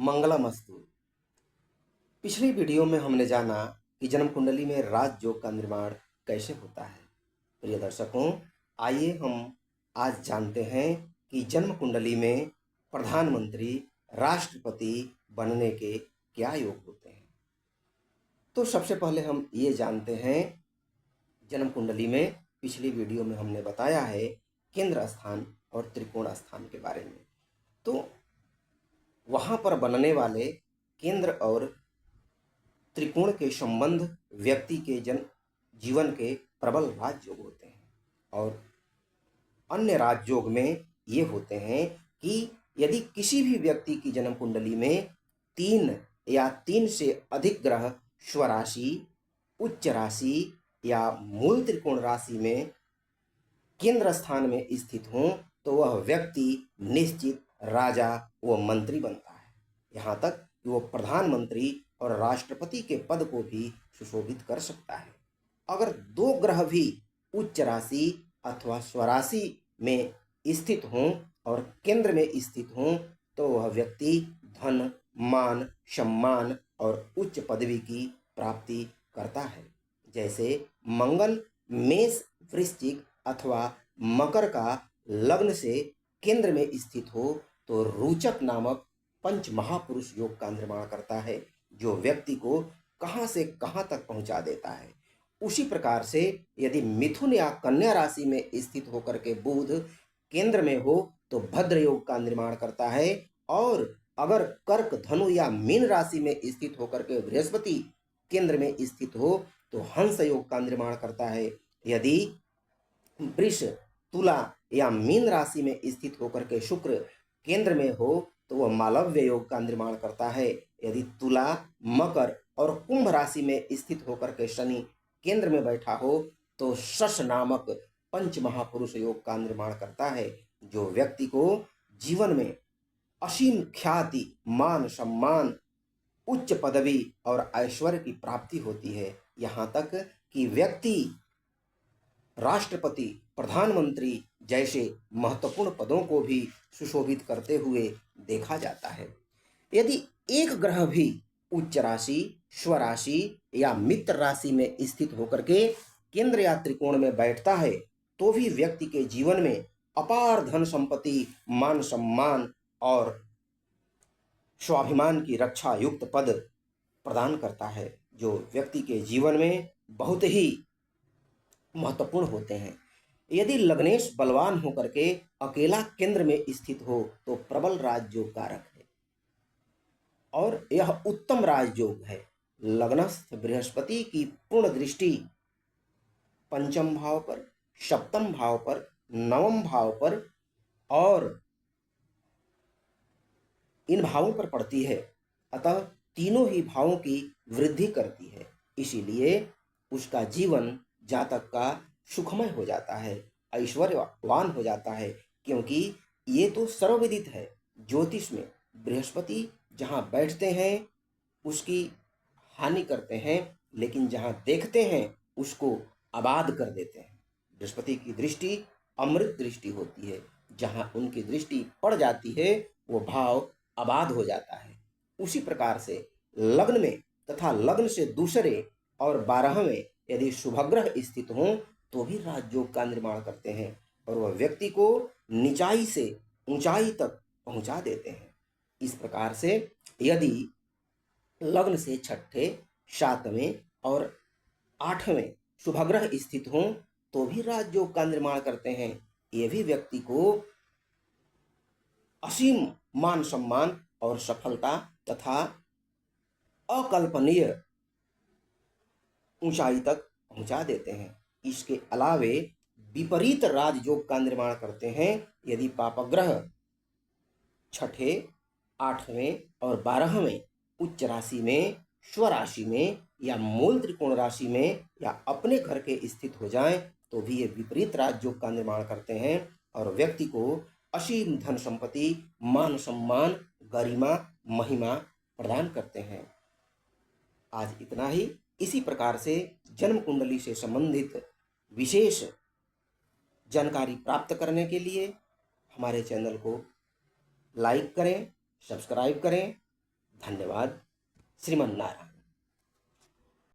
मंगलमस्तु। पिछली वीडियो में हमने जाना कि जन्म कुंडली में राजयोग का निर्माण कैसे होता है। प्रिय दर्शकों, आइए हम आज जानते हैं कि जन्म कुंडली में प्रधानमंत्री, राष्ट्रपति बनने के क्या योग होते हैं। तो सबसे पहले हम ये जानते हैं, जन्म कुंडली में पिछली वीडियो में हमने बताया है केंद्र स्थान और त्रिकोण स्थान के बारे में। तो वहाँ पर बनने वाले केंद्र और त्रिकोण के संबंध व्यक्ति के जीवन के प्रबल राजयोग होते हैं। और अन्य राजयोग में ये होते हैं कि यदि किसी भी व्यक्ति की जन्म कुंडली में 3 या 3 से अधिक ग्रह स्वराशि, उच्च राशि या मूल त्रिकोण राशि में केंद्र स्थान में स्थित हों तो वह व्यक्ति निश्चित राजा व मंत्री बनता है। यहाँ तक कि वो प्रधानमंत्री और राष्ट्रपति के पद को भी सुशोभित कर सकता है। अगर 2 ग्रह भी उच्च राशि अथवा स्वराशि में स्थित हों और केंद्र में स्थित हों तो वह व्यक्ति धन, मान, सम्मान और उच्च पदवी की प्राप्ति करता है। जैसे मंगल मेष, वृश्चिक अथवा मकर का लग्न से केंद्र में स्थित हो तो रोचक नामक पंच महापुरुष योग का निर्माण करता है, जो व्यक्ति को कहां से कहां तक पहुंचा देता है। उसी प्रकार से यदि मिथुन या कन्या राशि में स्थित होकर के बुध केंद्र में हो तो भद्र योग का निर्माण करता है। और अगर कर्क, धनु या मीन राशि में स्थित होकर के बृहस्पति केंद्र में स्थित हो तो हंस योग का निर्माण करता है। यदि वृष, तुला या मीन राशि में स्थित होकर के शुक्र केंद्र में हो तो वह मालव्य योग का निर्माण करता है। यदि तुला, मकर और कुंभ राशि में स्थित होकर के शनि केंद्र में बैठा हो तो शश नामक पंच महापुरुष योग का निर्माण करता है, जो व्यक्ति को जीवन में असीम ख्याति, मान, सम्मान, उच्च पदवी और ऐश्वर्य की प्राप्ति होती है। यहाँ तक कि व्यक्ति राष्ट्रपति, प्रधानमंत्री जैसे महत्वपूर्ण पदों को भी सुशोभित करते हुए देखा जाता है। यदि एक ग्रह भी उच्च राशि, स्वराशि या मित्र राशि में स्थित होकर के केंद्र या त्रिकोण में बैठता है तो भी व्यक्ति के जीवन में अपार धन संपत्ति, मान, सम्मान और स्वाभिमान की रक्षा युक्त पद प्रदान करता है, जो व्यक्ति के जीवन में बहुत ही महत्वपूर्ण होते हैं। यदि लग्नेश बलवान होकर के अकेला केंद्र में स्थित हो तो प्रबल राजयोग कारक है और यह उत्तम राजयोग है। लग्नस्थ बृहस्पति की पूर्ण दृष्टि पंचम भाव पर, सप्तम भाव पर, नवम भाव पर और इन भावों पर पड़ती है, अतः तीनों ही भावों की वृद्धि करती है। इसीलिए उसका जीवन जातक का सुखमय हो जाता है, ऐश्वर्यवान हो जाता है, क्योंकि ये तो सर्वविदित है ज्योतिष में बृहस्पति जहाँ बैठते हैं उसकी हानि करते हैं, लेकिन जहाँ देखते हैं उसको आबाद कर देते हैं। बृहस्पति की दृष्टि अमृत दृष्टि होती है, जहाँ उनकी दृष्टि पड़ जाती है वो भाव आबाद हो जाता है। उसी प्रकार से लग्न में तथा लग्न से दूसरे और 12वें यदि शुभग्रह स्थित हों तो भी राजयोग का निर्माण करते हैं और वह व्यक्ति को निचाई से ऊंचाई तक पहुंचा देते हैं। इस प्रकार से यदि लग्न से 6ठे, 7वें और 8वें शुभग्रह स्थित हों तो भी राजयोग का निर्माण करते हैं। ये भी व्यक्ति को असीम मान, सम्मान और सफलता तथा अकल्पनीय ऊंचाई तक पहुंचा देते हैं। इसके अलावे विपरीत राजयोग का निर्माण करते हैं। यदि पापग्रह 6ठे, 8वें और 12वें उच्च राशि में, स्वराशि में या मूल त्रिकोण राशि में या अपने घर के स्थित हो जाएं तो भी ये विपरीत राजयोग का निर्माण करते हैं और व्यक्ति को असीम धन संपत्ति, मान, सम्मान, गरिमा, महिमा प्रदान करते हैं। आज इतना ही। इसी प्रकार से जन्म कुंडली से संबंधित विशेष जानकारी प्राप्त करने के लिए हमारे चैनल को लाइक करें, सब्सक्राइब करें धन्यवाद। श्रीमन नारायण।